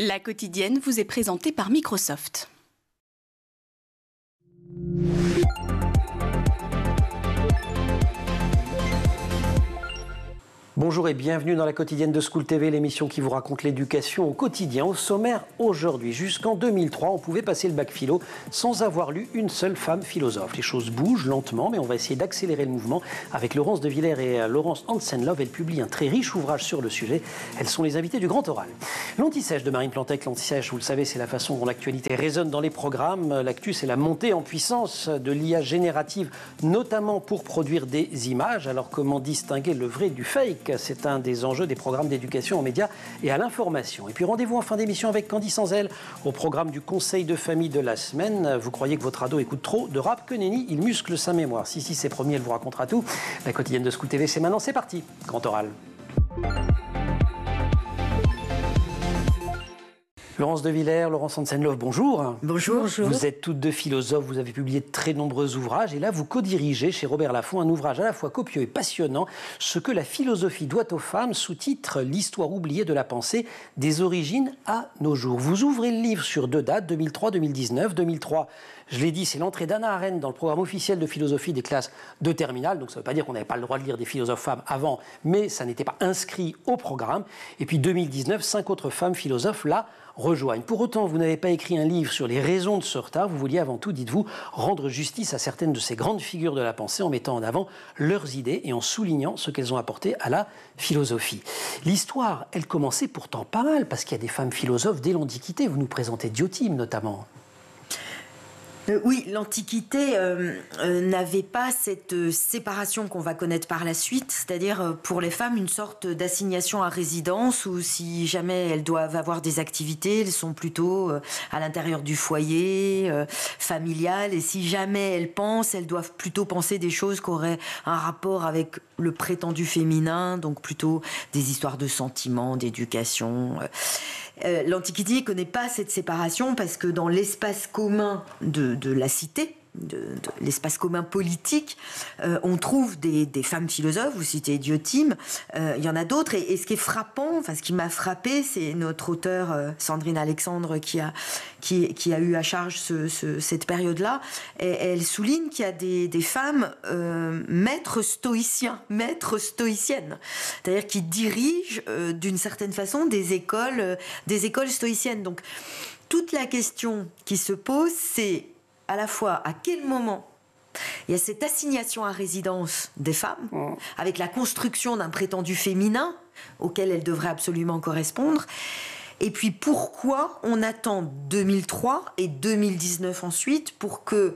La quotidienne vous est présentée par Microsoft. Bonjour et bienvenue dans la quotidienne de School TV, l'émission qui vous raconte l'éducation au quotidien. Au sommaire aujourd'hui, jusqu'en 2003, on pouvait passer le bac philo sans avoir lu une seule femme philosophe. Les choses bougent lentement, mais on va essayer d'accélérer le mouvement avec Laurence de Villers et Laurence Hansen-Love. Elles publient un très riche ouvrage sur le sujet. Elles sont les invitées du Grand Oral. L'Anti-Sèche de Marine Plantec. L'Anti-Sèche, vous le savez, c'est la façon dont l'actualité résonne dans les programmes. L'actu, c'est la montée en puissance de l'IA générative, notamment pour produire des images. Alors comment distinguer le vrai du fake ? C'est un des enjeux des programmes d'éducation aux médias et à l'information. Et puis rendez-vous en fin d'émission avec Candy Sanzel au programme du conseil de famille de la semaine. Vous croyez que votre ado écoute trop de rap? Que nenni, il muscle sa mémoire. Si, c'est promis, elle vous racontera tout. La quotidienne de School TV, c'est maintenant, c'est parti. Grand Oral. Laurence de Villers, Laurence Hansen-Love, bonjour. Bonjour. Vous êtes toutes deux philosophes, vous avez publié de très nombreux ouvrages et là vous co-dirigez chez Robert Laffont un ouvrage à la fois copieux et passionnant, Ce que la philosophie doit aux femmes, sous-titre L'histoire oubliée de la pensée, des origines à nos jours. Vous ouvrez le livre sur deux dates, 2003-2019. 2003, je l'ai dit, c'est l'entrée d'Hannah Arendt dans le programme officiel de philosophie des classes de terminale, donc ça ne veut pas dire qu'on n'avait pas le droit de lire des philosophes femmes avant, mais ça n'était pas inscrit au programme. Et puis 2019, 5 autres femmes philosophes là rejoignent. Pour autant, vous n'avez pas écrit un livre sur les raisons de ce retard. Vous vouliez avant tout, dites-vous, rendre justice à certaines de ces grandes figures de la pensée en mettant en avant leurs idées et en soulignant ce qu'elles ont apporté à la philosophie. L'histoire, elle commençait pourtant pas mal, parce qu'il y a des femmes philosophes dès l'Antiquité. Vous nous présentez Diotime notamment. Oui, l'Antiquité n'avait pas cette séparation qu'on va connaître par la suite, c'est-à-dire pour les femmes une sorte d'assignation à résidence où si jamais elles doivent avoir des activités, elles sont plutôt à l'intérieur du foyer, familial, et si jamais elles pensent, elles doivent plutôt penser des choses qui auraient un rapport avec le prétendu féminin, donc plutôt des histoires de sentiments, d'éducation. L'Antiquité ne connaît pas cette séparation parce que dans l'espace commun de la cité, de l'espace commun politique, on trouve des femmes philosophes. Vous citez Diotime, il y en a d'autres, et ce qui est frappant, enfin ce qui m'a frappé, c'est notre auteure Sandrine Alexandre qui a eu à charge cette période-là, et elle souligne qu'il y a des femmes maîtres stoïciens, maîtres stoïciennes, c'est-à-dire qui dirigent d'une certaine façon des écoles stoïciennes. Donc toute la question qui se pose, c'est à la fois à quel moment il y a cette assignation à résidence des femmes, avec la construction d'un prétendu féminin auquel elles devraient absolument correspondre, et puis pourquoi on attend 2003 et 2019 ensuite pour qu'il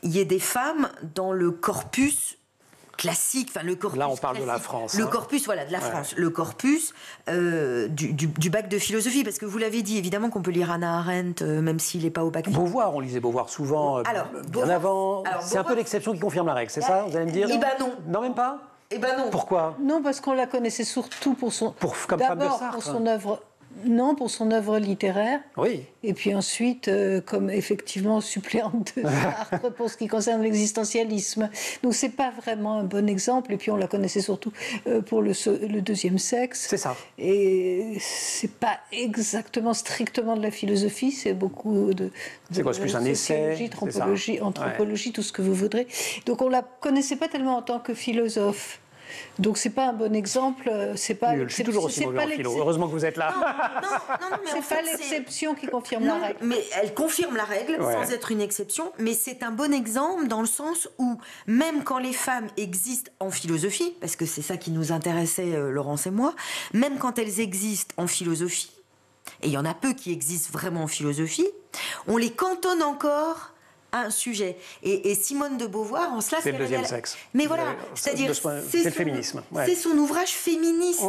y ait des femmes dans le corpus classique, enfin le corpus. Là, on parle classique, de la France. Le corpus, voilà, de la France. Le corpus du bac de philosophie, parce que vous l'avez dit, évidemment qu'on peut lire Hannah Arendt, même s'il n'est pas au bac. Beauvoir, on lisait Beauvoir souvent, bien avant. C'est un peu l'exception qui confirme la règle, c'est ça, vous allez me dire? Eh ben non. Non, même pas? Eh ben non. Pourquoi? Non, parce qu'on la connaissait surtout pour son... Comme femme de d'abord Sartre. pour son œuvre... Non, pour son œuvre littéraire. Oui. Et puis ensuite, comme effectivement suppléante de Sartre pour ce qui concerne l'existentialisme. Donc c'est pas vraiment un bon exemple. Et puis on la connaissait surtout pour le deuxième sexe. C'est ça. Et c'est pas exactement strictement de la philosophie. C'est beaucoup de c'est quoi, c'est plus un essai, anthropologie, tout ce que vous voudrez. Donc on la connaissait pas tellement en tant que philosophe. Donc c'est pas un bon exemple, c'est pas. Je suis toujours aussi mauvais en philo. Heureusement que vous êtes là. Non, mais c'est pas l'exception qui confirme la règle. Mais elle confirme la règle sans être une exception. Mais c'est un bon exemple dans le sens où même quand les femmes existent en philosophie, parce que c'est ça qui nous intéressait Laurence et moi, même quand elles existent en philosophie, et il y en a peu qui existent vraiment en philosophie, on les cantonne encore un sujet. Et Simone de Beauvoir, en cela, c'est le deuxième sexe. Mais voilà, c'est-à-dire, c'est le féminisme. Ouais. C'est son ouvrage féministe.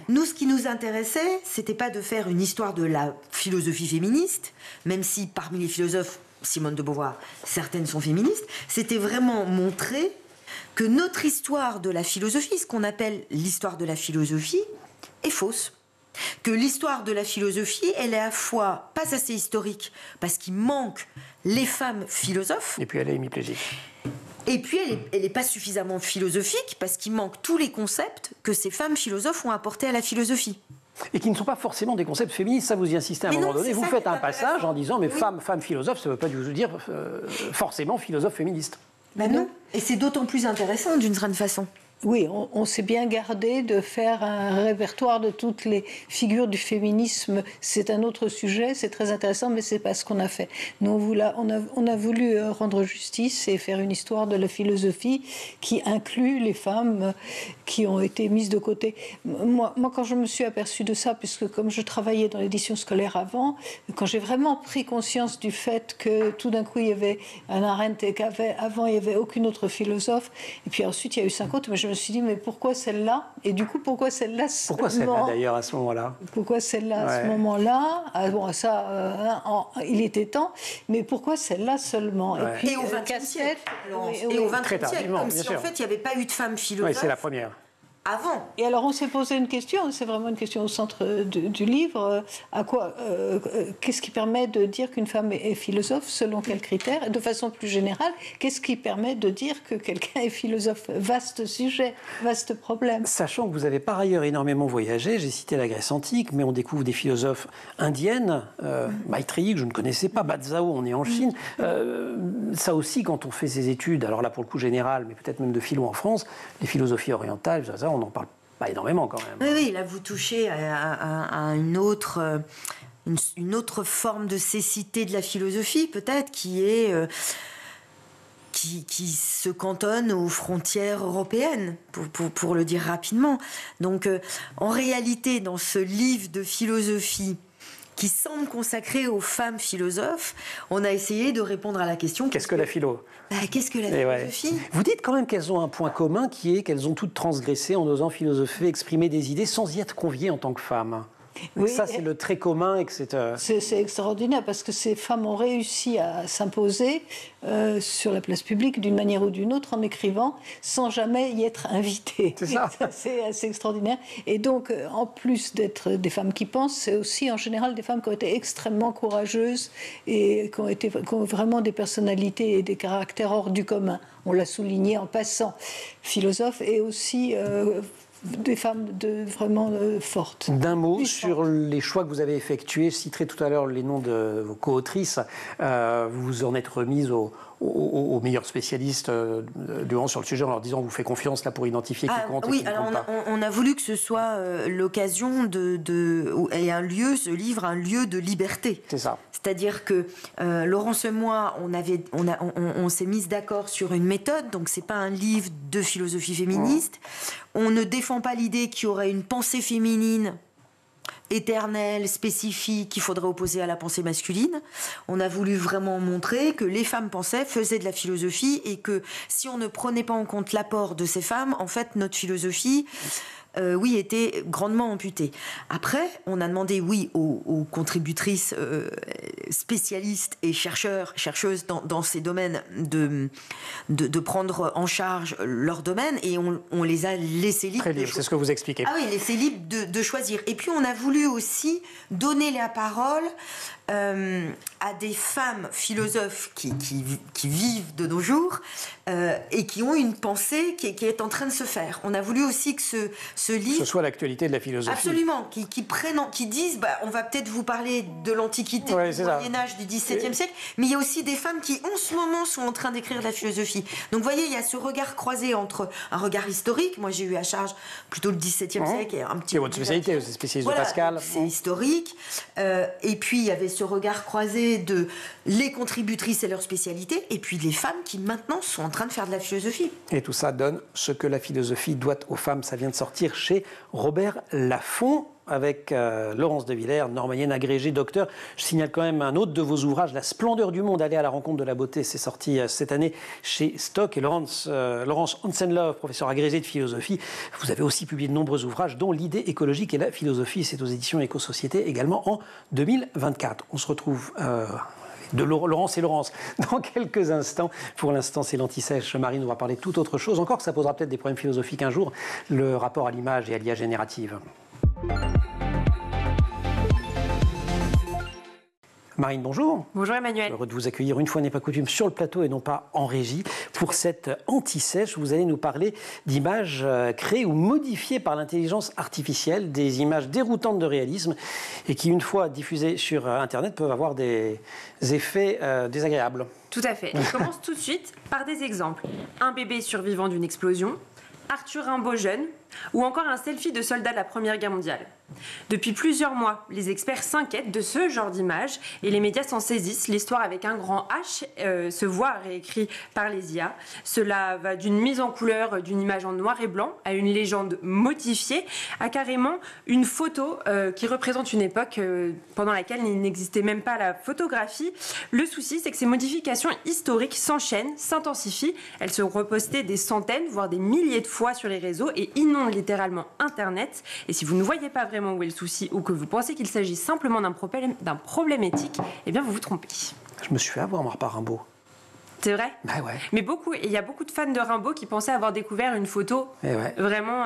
Nous, ce qui nous intéressait, c'était pas de faire une histoire de la philosophie féministe, même si parmi les philosophes, Simone de Beauvoir, certaines sont féministes. C'était vraiment montrer que notre histoire de la philosophie, ce qu'on appelle l'histoire de la philosophie, est fausse. Que l'histoire de la philosophie, elle est à la fois pas assez historique, parce qu'il manque les femmes philosophes. Et puis elle est hémiplégique. Et puis elle n'est pas suffisamment philosophique, parce qu'il manque tous les concepts que ces femmes philosophes ont apportés à la philosophie. Et qui ne sont pas forcément des concepts féministes, ça vous y insistez à un moment donné. Vous faites un passage en disant, mais femme philosophe, ça ne veut pas vous dire forcément philosophe féministe. Ben non. Et c'est d'autant plus intéressant d'une certaine façon. Oui, on s'est bien gardé de faire un répertoire de toutes les figures du féminisme. C'est un autre sujet, c'est très intéressant, mais c'est pas ce qu'on a fait. Nous, on a voulu rendre justice et faire une histoire de la philosophie qui inclut les femmes qui ont été mises de côté. Moi, quand je me suis aperçue de ça, puisque comme je travaillais dans l'édition scolaire avant, quand j'ai vraiment pris conscience du fait que tout d'un coup il y avait un Arendt et qu'avant il n'y avait aucune autre philosophe, et puis ensuite il y a eu 5 autres, mais je me suis dit, mais pourquoi celle-là? Et du coup, pourquoi celle-là seulement? Pourquoi celle-là, d'ailleurs, à ce moment-là? Pourquoi celle-là, à ce moment-là? Bon, ça, il était temps, mais pourquoi celle-là seulement? Et puis, au XXe siècle. Et au XXe siècle, comme si, en fait, il n'y avait pas eu de femme philosophe. Oui, c'est la première. Avant. Et alors on s'est posé une question, c'est vraiment une question au centre du livre, qu'est-ce qui permet de dire qu'une femme est philosophe, selon quels critères? Et de façon plus générale, qu'est-ce qui permet de dire que quelqu'un est philosophe? Vaste sujet, vaste problème. Sachant que vous avez par ailleurs énormément voyagé, j'ai cité la Grèce antique, mais on découvre des philosophes indiennes, Maitreyi, que je ne connaissais pas, Bazao, on est en Chine. Ça aussi, quand on fait ses études, alors là pour le coup général, mais peut-être même de philo en France, les philosophies orientales, ça, on n'en parle pas énormément quand même. Oui, là vous touchez à une autre forme de cécité de la philosophie, peut-être, qui est qui se cantonne aux frontières européennes, pour le dire rapidement. Donc, en réalité, dans ce livre de philosophie qui semble consacré aux femmes philosophes, on a essayé de répondre à la question... Qu'est-ce que la philo? Qu'est-ce que la philosophie? Vous dites quand même qu'elles ont un point commun qui est qu'elles ont toutes transgressé en osant philosopher, exprimer des idées sans y être conviées en tant que femmes. Oui, ça, c'est le trait commun. C'est extraordinaire parce que ces femmes ont réussi à s'imposer sur la place publique d'une manière ou d'une autre en écrivant sans jamais y être invitées. C'est ça. C'est assez extraordinaire. Et donc, en plus d'être des femmes qui pensent, c'est aussi en général des femmes qui ont été extrêmement courageuses et qui ont vraiment des personnalités et des caractères hors du commun. On l'a souligné en passant. Philosophes et aussi... des femmes vraiment fortes. D'un mot sur les choix que vous avez effectués, je citerai tout à l'heure les noms de vos co-autrices. Vous vous en êtes remise aux meilleurs spécialistes du moment sur le sujet en leur disant on vous fait confiance là pour identifier qui compte et qui ne compte pas. On a voulu que ce soit l'occasion et un lieu, ce livre, un lieu de liberté. C'est ça. C'est-à-dire que Laurence et moi, on s'est mis d'accord sur une méthode, donc c'est pas un livre de philosophie féministe. On ne défend pas l'idée qu'il y aurait une pensée féminine éternelle, spécifique, qu'il faudrait opposer à la pensée masculine. On a voulu vraiment montrer que les femmes pensaient, faisaient de la philosophie et que si on ne prenait pas en compte l'apport de ces femmes, en fait, notre philosophie... était grandement amputée. Après, on a demandé, aux contributrices spécialistes et chercheuses dans ces domaines de prendre en charge leur domaine et on les a laissés libres. Très libre, c'est ce que vous expliquez. Ah oui, laissés libres de choisir. Et puis, on a voulu aussi donner la parole à des femmes philosophes qui vivent de nos jours et qui ont une pensée qui est en train de se faire. On a voulu aussi que ce livre... Ce soit l'actualité de la philosophie. Absolument, qui disent, on va peut-être vous parler de l'Antiquité, du Moyen-Âge, du XVIIe siècle, mais il y a aussi des femmes qui, en ce moment, sont en train d'écrire de la philosophie. Donc, vous voyez, il y a ce regard croisé entre un regard historique, moi j'ai eu à charge plutôt le XVIIe siècle, et un petit... C'est votre spécialité, vous êtes spécialiste de Pascal. C'est historique, et puis il y avait ce regard croisé de les contributrices et leurs spécialités, et puis les femmes qui maintenant sont en train de faire de la philosophie. Et tout ça donne ce que la philosophie doit aux femmes. Ça vient de sortir chez Robert Laffont avec Laurence de Villers, normalienne agrégée, docteur. Je signale quand même un autre de vos ouvrages, La splendeur du monde, aller à la rencontre de la beauté. C'est sorti cette année chez Stock. Et Laurence Hansenlove, professeure agrégée de philosophie. Vous avez aussi publié de nombreux ouvrages, dont L'idée écologique et la philosophie. C'est aux éditions Éco-Société également en 2024. On se retrouve... de Laurence et Laurence dans quelques instants. Pour l'instant, c'est l'Anti-Sèche. Marine, on va parler de toute autre chose. Encore que ça posera peut-être des problèmes philosophiques un jour, le rapport à l'image et à l'IA générative. Marine, bonjour. Bonjour Emmanuel. Heureux de vous accueillir une fois n'est pas coutume sur le plateau et non pas en régie. Pour cette anti-sèche, vous allez nous parler d'images créées ou modifiées par l'intelligence artificielle, des images déroutantes de réalisme et qui, une fois diffusées sur Internet, peuvent avoir des effets désagréables. Tout à fait. Je commence tout de suite par des exemples. Un bébé survivant d'une explosion, Arthur Rimbaud jeune, ou encore un selfie de soldats de la Première Guerre mondiale. Depuis plusieurs mois, les experts s'inquiètent de ce genre d'images et les médias s'en saisissent. L'histoire avec un grand H se voit réécrit par les IA. Cela va d'une mise en couleur d'une image en noir et blanc à une légende modifiée, à carrément une photo qui représente une époque pendant laquelle il n'existait même pas la photographie. Le souci, c'est que ces modifications historiques s'enchaînent, s'intensifient. Elles sont repostées des centaines, voire des milliers de fois sur les réseaux et inondent littéralement Internet. Et si vous ne voyez pas vraiment où est le souci ou que vous pensez qu'il s'agit simplement d'un problème éthique, eh bien vous vous trompez. Je me suis fait avoir, moi, par Rimbaud. C'est vrai ? Bah ouais. Mais il y a beaucoup de fans de Rimbaud qui pensaient avoir découvert une photo vraiment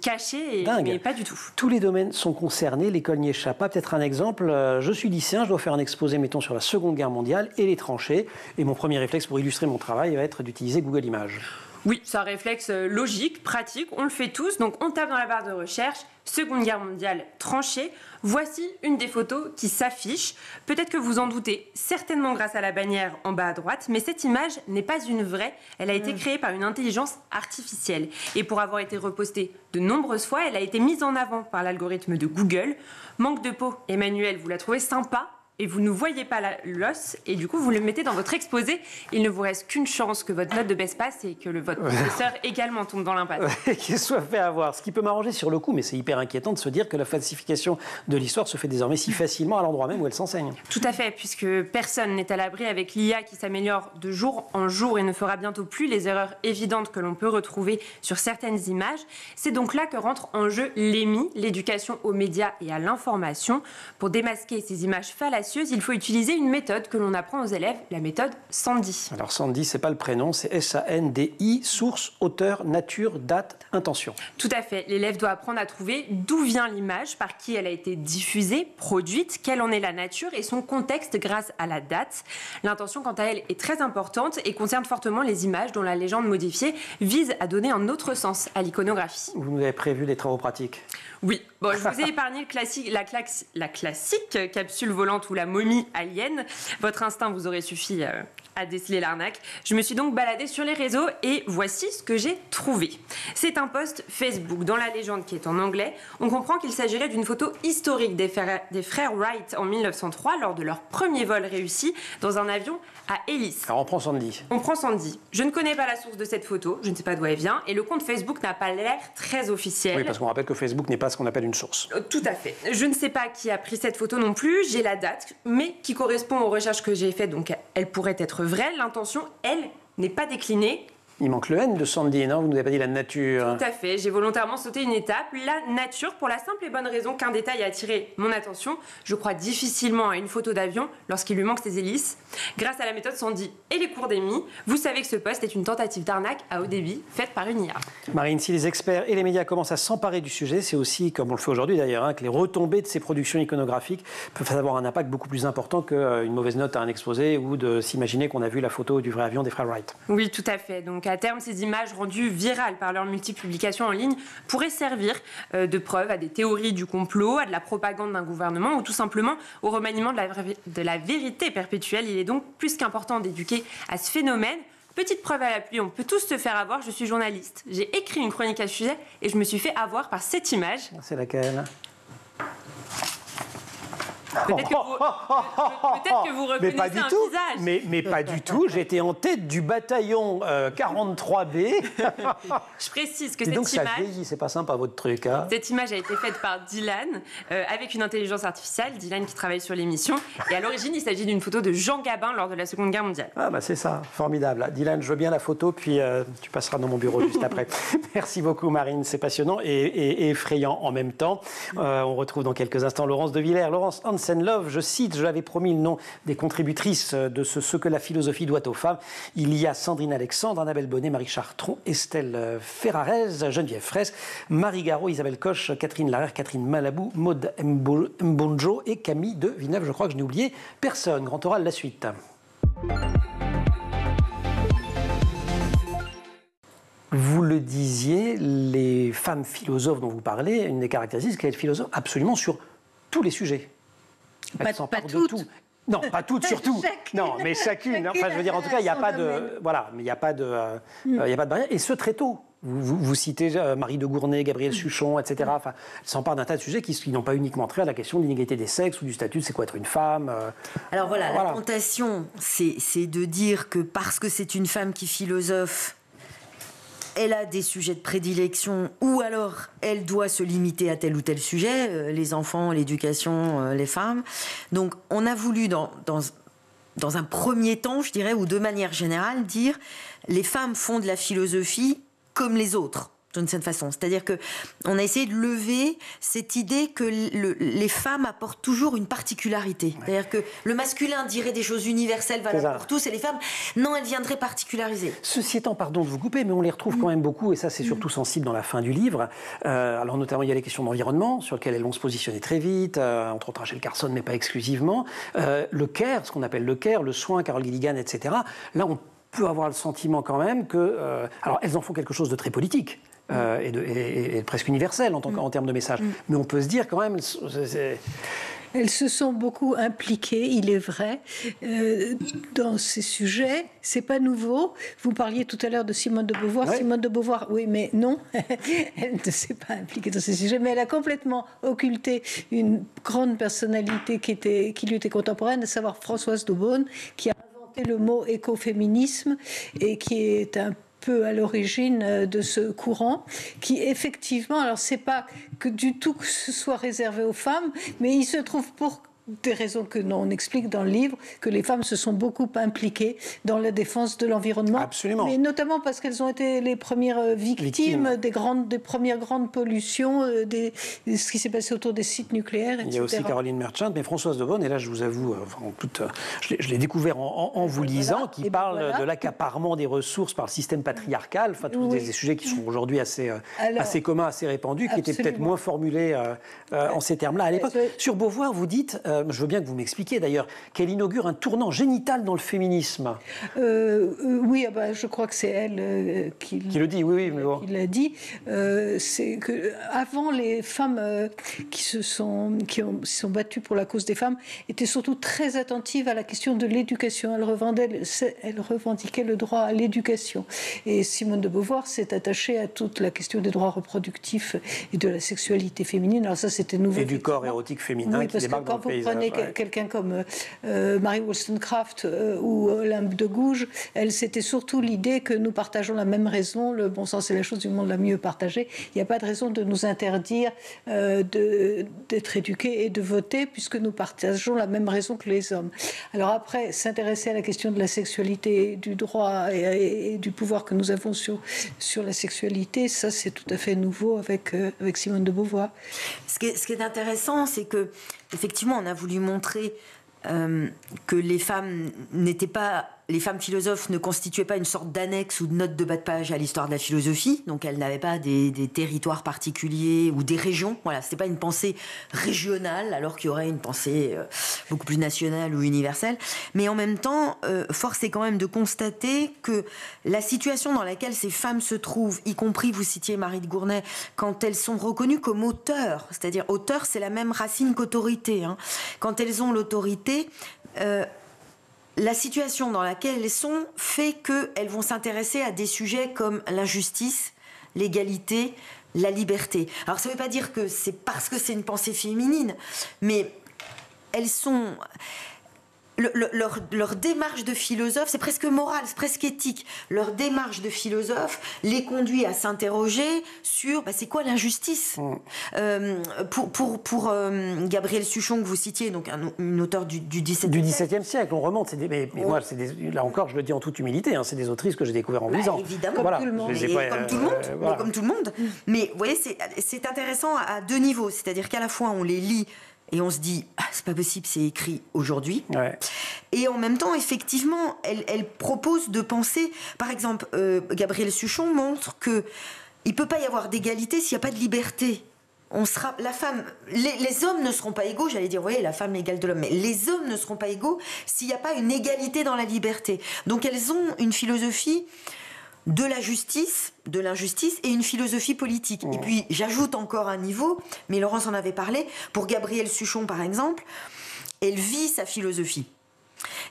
cachée, mais pas du tout. Tous les domaines sont concernés, l'école n'y échappe pas. Peut-être un exemple, je suis lycéen, je dois faire un exposé, mettons, sur la Seconde Guerre mondiale et les tranchées. Et mon premier réflexe pour illustrer mon travail va être d'utiliser Google Images. Oui, c'est un réflexe logique, pratique, on le fait tous. Donc on tape dans la barre de recherche « Seconde Guerre mondiale tranchée ». Voici une des photos qui s'affiche. Peut-être que vous en doutez, certainement grâce à la bannière en bas à droite, mais cette image n'est pas une vraie. Elle a été créée par une intelligence artificielle. Et pour avoir été repostée de nombreuses fois, elle a été mise en avant par l'algorithme de Google. Manque de peau, Emmanuel, vous la trouvez sympa ? Et vous ne voyez pas l'os, et du coup vous le mettez dans votre exposé. Il ne vous reste qu'une chance que votre note de baisse passe et que votre professeur également tombe dans l'impasse. Qu'il soit fait avoir. Ce qui peut m'arranger sur le coup, mais c'est hyper inquiétant de se dire que la falsification de l'histoire se fait désormais si facilement à l'endroit même où elle s'enseigne. Tout à fait, puisque personne n'est à l'abri avec l'IA qui s'améliore de jour en jour et ne fera bientôt plus les erreurs évidentes que l'on peut retrouver sur certaines images. C'est donc là que rentre en jeu l'EMI, l'éducation aux médias et à l'information. Pour démasquer ces images fallacieuses, il faut utiliser une méthode que l'on apprend aux élèves, la méthode Sandy. Alors Sandy, c'est pas le prénom, c'est S-A-N-D-I, source, auteur, nature, date, intention. Tout à fait. L'élève doit apprendre à trouver d'où vient l'image, par qui elle a été diffusée, produite, quelle en est la nature et son contexte grâce à la date. L'intention, quant à elle, est très importante et concerne fortement les images dont la légende modifiée vise à donner un autre sens à l'iconographie. Vous nous avez prévu des travaux pratiques? Oui. Bon, je vous ai épargné la classique capsule volante ou la momie alien. Votre instinct vous aurait suffi à déceler l'arnaque. Je me suis donc baladée sur les réseaux et voici ce que j'ai trouvé. C'est un post Facebook. Dans la légende qui est en anglais, on comprend qu'il s'agirait d'une photo historique des frères Wright en 1903 lors de leur premier vol réussi dans un avion à hélice. Alors on prend Sandy. On prend Sandy. Je ne connais pas la source de cette photo, je ne sais pas d'où elle vient et le compte Facebook n'a pas l'air très officiel. Oui, parce qu'on rappelle que Facebook n'est pas ce qu'on appelle une source. Tout à fait. Je ne sais pas qui a pris cette photo non plus, j'ai la date, mais qui correspond aux recherches que j'ai faites, donc elle pourrait être vraie. L'intention, elle, n'est pas déclinée. Il manque le N de Sandy, non? Vous nous avez pas dit la nature. Tout à fait. J'ai volontairement sauté une étape. La nature, pour la simple et bonne raison qu'un détail a attiré mon attention. Je crois difficilement à une photo d'avion lorsqu'il lui manque ses hélices. Grâce à la méthode Sandy et les cours d'EMI, vous savez que ce post est une tentative d'arnaque à haut débit faite par une IA. Marine, si les experts et les médias commencent à s'emparer du sujet, c'est aussi, comme on le fait aujourd'hui d'ailleurs, que les retombées de ces productions iconographiques peuvent avoir un impact beaucoup plus important qu'une mauvaise note à un exposé ou de s'imaginer qu'on a vu la photo du vrai avion des frères Wright. Oui, tout à fait. Donc à terme, ces images rendues virales par leurs multiples publications en ligne pourraient servir de preuve à des théories du complot, à de la propagande d'un gouvernement ou tout simplement au remaniement de la vérité perpétuelle. Il est donc plus qu'important d'éduquer à ce phénomène. Petite preuve à l'appui, on peut tous se faire avoir. Je suis journaliste. J'ai écrit une chronique à ce sujet et je me suis fait avoir par cette image. C'est laquelle? Peut-être que vous reconnaissez pas du un tout. visage. Mais pas du tout. J'étais en tête du bataillon 43B. Je précise que Et donc cette ça image... vieillit, c'est pas sympa votre truc. Hein. Cette image a été faite par Dylan avec une intelligence artificielle, Dylan qui travaille sur l'émission. Et à l'origine, il s'agit d'une photo de Jean Gabin lors de la Seconde Guerre mondiale. Ah bah c'est ça, formidable. Dylan, je veux bien la photo, puis tu passeras dans mon bureau juste après. Merci beaucoup Marine, c'est passionnant et effrayant en même temps. On retrouve dans quelques instants Laurence de Villers, Laurence Hansen, and Love, je cite, je l'avais promis, le nom des contributrices de ce que la philosophie doit aux femmes. Il y a Sandrine Alexandre, Annabelle Bonnet, Marie Chartron, Estelle Ferrarez, Geneviève Fraisse, Marie Garot, Isabelle Coche, Catherine Larère, Catherine Malabou, Maud Mbonjo et Camille de Villeneuve. Je crois que je n'ai oublié personne. Grand oral, la suite. Vous le disiez, les femmes philosophes dont vous parlez, une des caractéristiques, c'est qu'elles sont philosophes absolument sur tous les sujets. Pas toutes. Tout. Non, pas toutes, surtout. Non, mais chacune. Enfin, je veux dire, en tout cas, il n'y a pas de, voilà, mais il n'y a pas de, il y a pas de barrière. Et ce très tôt. Vous citez Marie de Gournay, Gabriel Suchon, etc. Enfin, elle s'empare d'un tas de sujets qui n'ont pas uniquement trait à la question de l'inégalité des sexes ou du statut de c'est quoi être une femme. Alors voilà, la tentation, c'est de dire que parce que c'est une femme qui philosophe, elle a des sujets de prédilection, ou alors elle doit se limiter à tel ou tel sujet, les enfants, l'éducation, les femmes. Donc on a voulu, dans un premier temps, je dirais, ou de manière générale, dire les femmes font de la philosophie comme les autres, d'une certaine façon. C'est-à-dire qu'on a essayé de lever cette idée que les femmes apportent toujours une particularité. Ouais. C'est-à-dire que le masculin dirait des choses universelles, valables pour tous, et les femmes, non, elles viendraient particulariser. Ceci étant, pardon de vous couper, mais on les retrouve quand même beaucoup, et ça c'est surtout sensible dans la fin du livre. Alors notamment, il y a les questions d'environnement, sur lesquelles elles vont se positionner très vite, entre autres Rachel Carson, mais pas exclusivement. Le care, ce qu'on appelle le care, le soin, Carol Gilligan, etc. Là, on peut avoir le sentiment quand même que... alors, elles en font quelque chose de très politique. Et presque universel en termes de message. Mais on peut se dire quand même... Elles se sont beaucoup impliquées, il est vrai, dans ces sujets. C'est pas nouveau. Vous parliez tout à l'heure de Simone de Beauvoir. Ouais. Simone de Beauvoir, oui, mais non, elle ne s'est pas impliquée dans ces sujets. Mais elle a complètement occulté une grande personnalité qui lui était contemporaine, à savoir Françoise d'Aubonne, qui a inventé le mot écoféminisme et qui est un peu à l'origine de ce courant qui effectivement, alors c'est pas que du tout que ce soit réservé aux femmes, mais il se trouve pour des raisons que on explique dans le livre, que les femmes se sont beaucoup impliquées dans la défense de l'environnement. Absolument. Mais notamment parce qu'elles ont été les premières victimes des premières grandes pollutions, ce qui s'est passé autour des sites nucléaires, etc. Il y a aussi Caroline Merchant, mais Françoise d'Aubonne, et là je vous avoue, je l'ai découvert en vous lisant, qui parle de l'accaparement des ressources par le système patriarcal, enfin tous des sujets qui sont aujourd'hui assez communs, assez répandus, qui étaient peut-être moins formulés en ces termes-là à l'époque. Sur Beauvoir, vous dites... je veux bien que vous m'expliquiez d'ailleurs qu'elle inaugure un tournant génital dans le féminisme. Oui, je crois que c'est elle qui le dit, oui, mais bon. Qui l'a dit. C'est que avant, les femmes qui se sont battues pour la cause des femmes étaient surtout très attentives à la question de l'éducation. Elles revendiquaient le droit à l'éducation. Et Simone de Beauvoir s'est attachée à toute la question des droits reproductifs et de la sexualité féminine. Alors ça, c'était nouveau. Et du corps érotique féminin qui débarque dans le paysage. Prenez quelqu'un comme Mary Wollstonecraft ou Olympe de Gouges, c'était surtout l'idée que nous partageons la même raison, le bon sens est la chose du monde la mieux partagée. Il n'y a pas de raison de nous interdire d'être éduqués et de voter, puisque nous partageons la même raison que les hommes. Alors après, s'intéresser à la question de la sexualité, du droit et du pouvoir que nous avons sur la sexualité, ça c'est tout à fait nouveau avec Simone de Beauvoir. Ce qui est intéressant, c'est que effectivement, on a voulu montrer que les femmes philosophes ne constituaient pas une sorte d'annexe ou de note de bas de page à l'histoire de la philosophie. Donc, elles n'avaient pas des territoires particuliers ou des régions. Voilà, c'était pas une pensée régionale, alors qu'il y aurait une pensée beaucoup plus nationale ou universelle. Mais en même temps, force est quand même de constater que la situation dans laquelle ces femmes se trouvent, y compris, vous citiez Marie de Gournay, quand elles sont reconnues comme auteurs, c'est-à-dire auteur, c'est la même racine qu'autorité. Quand elles ont l'autorité, la situation dans laquelle elles sont fait qu'elles vont s'intéresser à des sujets comme l'injustice, l'égalité, la liberté. Alors ça ne veut pas dire que c'est parce que c'est une pensée féminine, mais elles sont... Leur démarche de philosophe, c'est presque moral, c'est presque éthique. Leur démarche de philosophe les conduit à s'interroger sur c'est quoi l'injustice. Pour Gabriel Suchon, que vous citiez, donc une auteure du XVIIe siècle, on remonte. Moi, là encore, je le dis en toute humilité, c'est des autrices que j'ai découvertes en lisant. Évidemment, comme tout le monde. Mais vous voyez, c'est intéressant à deux niveaux. C'est-à-dire qu'à la fois, on les lit et on se dit c'est pas possible, c'est écrit aujourd'hui. Ouais. Et en même temps, effectivement, elle propose de penser, par exemple, Gabrielle Suchon montre que il peut pas y avoir d'égalité s'il n'y a pas de liberté. La femme, les hommes ne seront pas égaux, j'allais dire, vous voyez, la femme égale de l'homme, mais les hommes ne seront pas égaux s'il n'y a pas une égalité dans la liberté. Donc elles ont une philosophie de la justice, de l'injustice et une philosophie politique. Et puis j'ajoute encore un niveau, mais Laurence en avait parlé, pour Gabrielle Suchon par exemple, elle vit sa philosophie.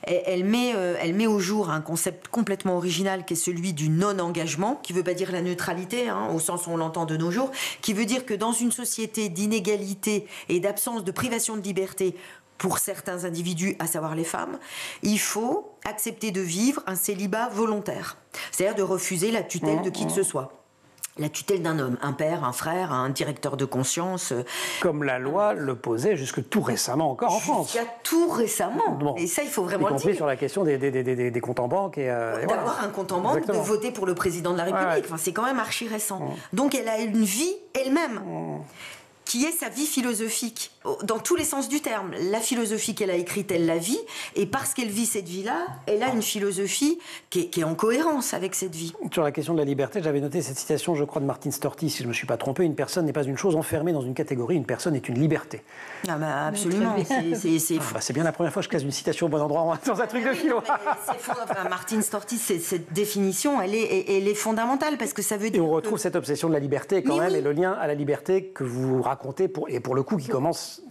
Elle met au jour un concept complètement original qui est celui du non-engagement, qui ne veut pas dire la neutralité, au sens où on l'entend de nos jours, qui veut dire que dans une société d'inégalité et d'absence de privation de liberté pour certains individus, à savoir les femmes, il faut accepter de vivre un célibat volontaire, c'est-à-dire de refuser la tutelle de qui que ce soit. La tutelle d'un homme, un père, un frère, un directeur de conscience. Comme la loi le posait jusque tout récemment encore en France. Il y a tout récemment. Bon. Et ça, il faut vraiment le dire. Y compris sur la question des comptes en banque. D'avoir un compte en banque, exactement. De voter pour le président de la République. Ouais. Enfin, c'est quand même archi récent. Donc elle a une vie elle-même. Qui est sa vie philosophique, dans tous les sens du terme. La philosophie qu'elle a écrite, elle la vit, et parce qu'elle vit cette vie-là, elle a une philosophie qui est en cohérence avec cette vie. Sur la question de la liberté, j'avais noté cette citation, je crois, de Martin Storti, si je ne me suis pas trompé, une personne n'est pas une chose enfermée dans une catégorie, une personne est une liberté. Ah bah absolument, c'est bien la première fois que je case une citation au bon endroit dans un truc de philo. Martin Storti, cette définition, elle est fondamentale, parce que ça veut dire... Et on retrouve cette obsession de la liberté quand même, et le lien à la liberté que vous racontez, et pour le coup qui commence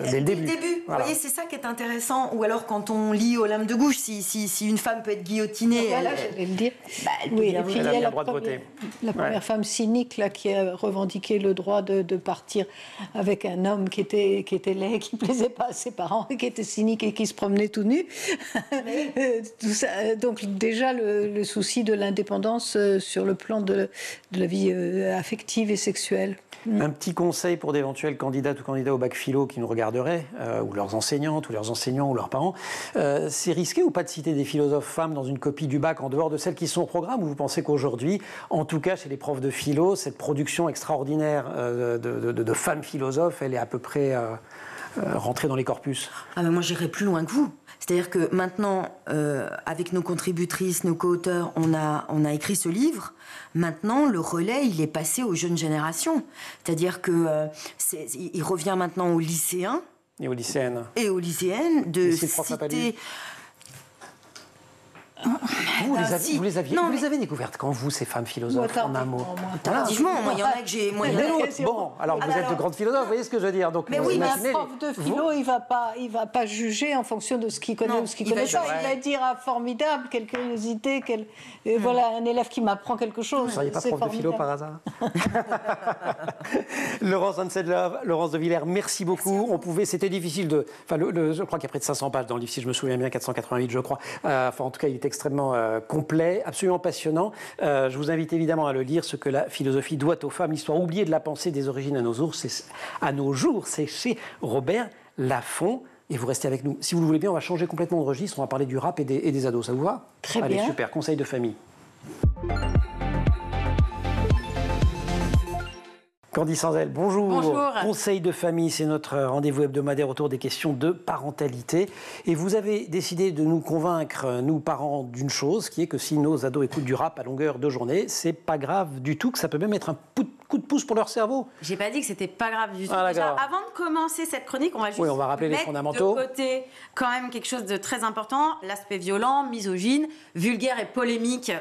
dès le début. Voilà. Vous voyez, c'est ça qui est intéressant. Ou alors quand on lit aux lames de gouges, si une femme peut être guillotinée... Voilà, j'allais le dire. Oui, et puis il y a la première femme cynique là, qui a revendiqué le droit de partir avec un homme qui était laid, qui ne plaisait pas à ses parents, qui était cynique et qui se promenait tout nu. Tout ça, donc déjà le souci de l'indépendance sur le plan de la vie affective et sexuelle. Un petit conseil pour d'éventuels candidates ou candidats au bac philo qui nous regarderaient, ou leurs enseignantes, ou leurs enseignants, ou leurs parents. C'est risqué ou pas de citer des philosophes femmes dans une copie du bac en dehors de celles qui sont au programme, ou vous pensez qu'aujourd'hui, en tout cas chez les profs de philo, cette production extraordinaire de femmes philosophes, elle est à peu près rentrée dans les corpus? Ah ben moi j'irais plus loin que vous. C'est-à-dire que maintenant, avec nos contributrices, nos co-auteurs, on a écrit ce livre. Maintenant, le relais, il est passé aux jeunes générations. C'est-à-dire qu'il revient maintenant aux lycéens. Et aux lycéennes. Et aux lycéennes de citer... Vous les avez découvertes quand vous, ces femmes philosophes, en un mot? Tardivement, moi, il y en a que j'ai... Bon, alors vous êtes de grandes philosophes, vous voyez ce que je veux dire. Donc, mais oui, mais un prof de philo, il va pas juger en fonction de ce qu'il connaît ou ce qu'il connaît pas. Il va dire, ah, formidable, quelle curiosité, voilà, un élève qui m'apprend quelque chose. Vous ne seriez pas prof de philo par hasard? Laurence Ansedlov, Laurence de Villers, merci beaucoup. C'était difficile de... je crois qu'il y a près de 500 pages dans le livre, si je me souviens bien, 488, je crois. En tout cas, il est extrêmement complet, absolument passionnant. Je vous invite évidemment à le lire, Ce que la philosophie doit aux femmes, l'histoire oubliée de la pensée des origines à nos jours. C'est chez Robert Laffont. Et vous restez avec nous. Si vous le voulez bien, on va changer complètement de registre. On va parler du rap et des ados. Ça vous va? Très bien. Allez, super. Conseil de famille. Candy Sanzel, bonjour. Bonjour. Conseil de famille, c'est notre rendez-vous hebdomadaire autour des questions de parentalité. Et vous avez décidé de nous convaincre, nous parents, d'une chose, qui est que si nos ados écoutent du rap à longueur de journée, c'est pas grave du tout, que ça peut même être un coup de pouce pour leur cerveau. J'ai pas dit que c'était pas grave du tout. Ah, déjà, avant de commencer cette chronique, on va juste rappeler les fondamentaux. De côté quand même quelque chose de très important, l'aspect violent, misogyne, vulgaire et polémique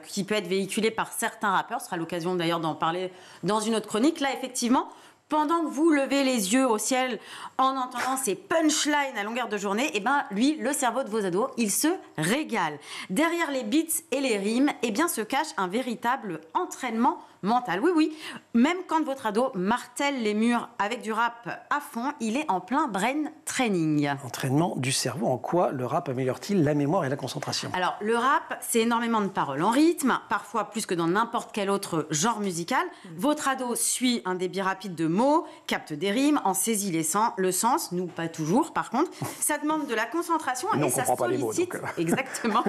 qui peut être véhiculé par certains rappeurs. Ce sera l'occasion d'ailleurs d'en parler dans une autre chronique. Là, effectivement, pendant que vous levez les yeux au ciel en entendant ces punchlines à longueur de journée, lui, le cerveau de vos ados, il se régale. Derrière les beats et les rimes, se cache un véritable entraînement mental. Oui, même quand votre ado martèle les murs avec du rap à fond, il est en plein brain training. Entraînement du cerveau, en quoi le rap améliore-t-il la mémoire et la concentration? Alors, le rap, c'est énormément de paroles en rythme, parfois plus que dans n'importe quel autre genre musical. Votre ado suit un débit rapide de mots, capte des rimes, en saisit le sens, nous pas toujours par contre. Ça demande de la concentration et ça sollicite... Exactement.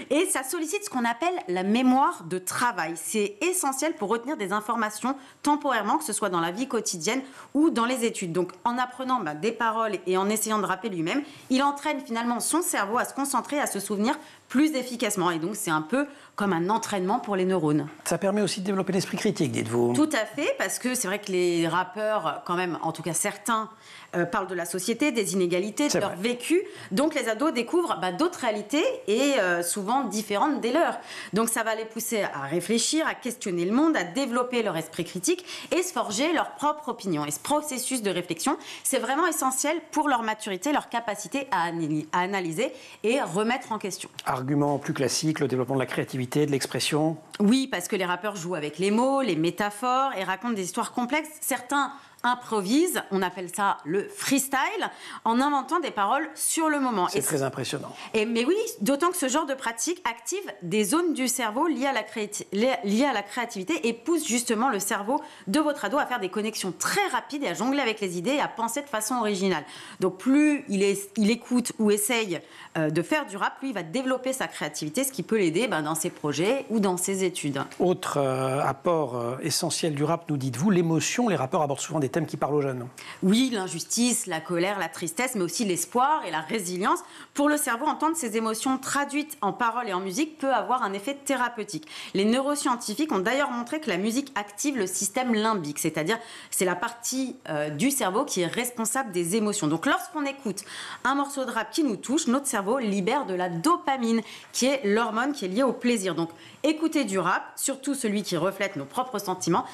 Et ça sollicite ce qu'on appelle la mémoire de travail. C'est essentiel pour retenir retenir des informations temporairement, que ce soit dans la vie quotidienne ou dans les études. Donc en apprenant des paroles et en essayant de rapper lui-même, il entraîne finalement son cerveau à se concentrer, à se souvenir plus efficacement. Et donc c'est un peu comme un entraînement pour les neurones. Ça permet aussi de développer l'esprit critique, dites-vous. Tout à fait, parce que c'est vrai que les rappeurs, quand même, en tout cas certains, parlent de la société, des inégalités, de leur vécu. Donc les ados découvrent d'autres réalités et souvent différentes des leurs. Donc ça va les pousser à réfléchir, à questionner le monde, à développer leur esprit critique et se forger leur propre opinion. Et ce processus de réflexion, c'est vraiment essentiel pour leur maturité, leur capacité à analyser et remettre en question. Argument plus classique, le développement de la créativité, de l'expression. Oui, parce que les rappeurs jouent avec les mots, les métaphores et racontent des histoires complexes. Certains improvisent, on appelle ça le freestyle, en inventant des paroles sur le moment. C'est très impressionnant. Mais oui, d'autant que ce genre de pratique active des zones du cerveau liées à la créativité et pousse justement le cerveau de votre ado à faire des connexions très rapides et à jongler avec les idées et à penser de façon originale. Donc plus il écoute ou essaye de faire du rap, plus il va développer sa créativité, ce qui peut l'aider dans ses projets ou dans ses études. Autre apport essentiel du rap, nous dites-vous, l'émotion. Les rappeurs abordent souvent des thèmes qui parlent aux jeunes. Oui, l'injustice, la colère, la tristesse, mais aussi l'espoir et la résilience. Pour le cerveau, entendre ces émotions traduites en paroles et en musique peut avoir un effet thérapeutique. Les neuroscientifiques ont d'ailleurs montré que la musique active le système limbique, c'est-à-dire c'est la partie du cerveau qui est responsable des émotions. Donc lorsqu'on écoute un morceau de rap qui nous touche, notre cerveau libère de la dopamine, qui est l'hormone qui est liée au plaisir. Donc écouter du rap, surtout celui qui reflète nos propres sentiments,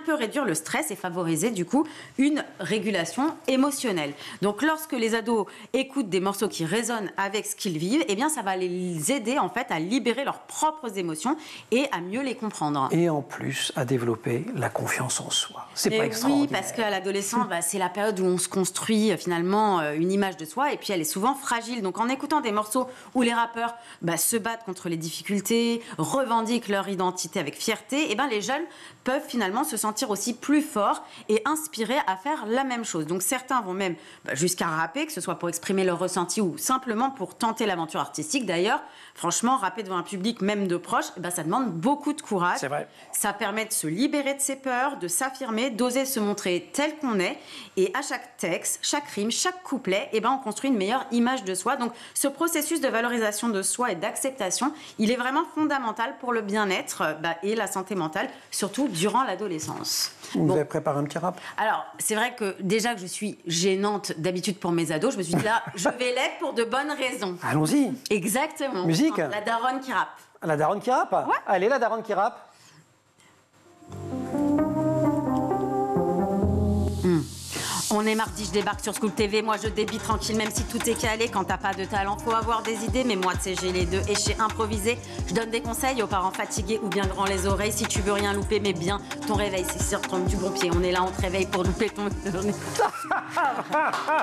peut réduire le stress et favoriser du coup une régulation émotionnelle. Donc lorsque les ados écoutent des morceaux qui résonnent avec ce qu'ils vivent, ça va les aider en fait à libérer leurs propres émotions et à mieux les comprendre. Et en plus à développer la confiance en soi. C'est pas extraordinaire. Oui, parce qu'à l'adolescence, c'est la période où on se construit finalement une image de soi et puis elle est souvent fragile. Donc en écoutant des morceaux où les rappeurs se battent contre les difficultés, revendiquent leur identité avec fierté, les jeunes peuvent finalement se sentir aussi plus forts et inspirés à faire la même chose. Donc certains vont même jusqu'à rapper, que ce soit pour exprimer leur ressenti ou simplement pour tenter l'aventure artistique. D'ailleurs, franchement, rapper devant un public, même de proches, ça demande beaucoup de courage. C'est vrai. Ça permet de se libérer de ses peurs, de s'affirmer, d'oser se montrer tel qu'on est. Et à chaque texte, chaque rime, chaque couplet, on construit une meilleure image de soi. Donc ce processus de valorisation de soi et d'acceptation, il est vraiment fondamental pour le bien-être et la santé mentale, surtout durant l'adolescence. Vous avez préparé un petit rap? Alors, c'est vrai que déjà que je suis gênante d'habitude pour mes ados, je me suis dit là, je vais l'être pour de bonnes raisons. Allons-y. Exactement. Musique. La daronne qui rappe. La daronne qui rappe? Ouais. Allez, la daronne qui rappe. On est mardi, je débarque sur School TV, moi je débite tranquille même si tout est calé. Quand t'as pas de talent, faut avoir des idées, mais moi tu sais j'ai les deux et je sais improviser. Je donne des conseils aux parents fatigués ou bien grands les oreilles. Si tu veux rien louper, mais bien ton réveil, c'est sûr, tombe du bon pied. On est là, on te réveille pour louper ton journée.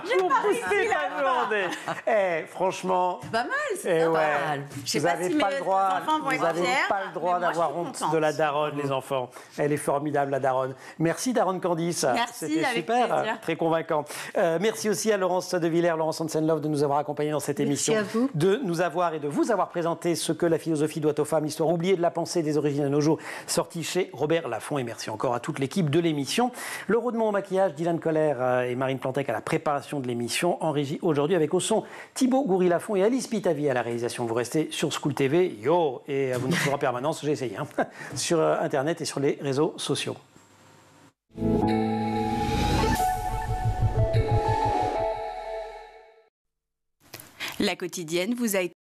J'ai pas réussi la journée. Franchement. C'est pas mal, c'est pas mal. Vous n'avez pas le droit d'avoir honte de la daronne, les enfants. Elle est formidable, la daronne. Merci, daronne Candice. Merci, c'était avec super, plaisir. très convaincant. Merci aussi à Laurence de Villers, Laurence Hansen-Love, de nous avoir accompagnés dans cette émission. Merci à vous. De nous avoir et de vous avoir présenté ce que la philosophie doit aux femmes, l'histoire oubliée de la pensée des origines à nos jours, sorti chez Robert Laffont. Et merci encore à toute l'équipe de l'émission. Laure Audemont au maquillage, Dylan Colère et Marine Plantec à la préparation de l'émission. En régie aujourd'hui avec au son Thibaut Goury-Lafont et Alice Pitavi à la réalisation. Vous restez sur School TV, et vous nous suivez en permanence, j'ai essayé, sur Internet et sur les réseaux sociaux. La quotidienne vous a été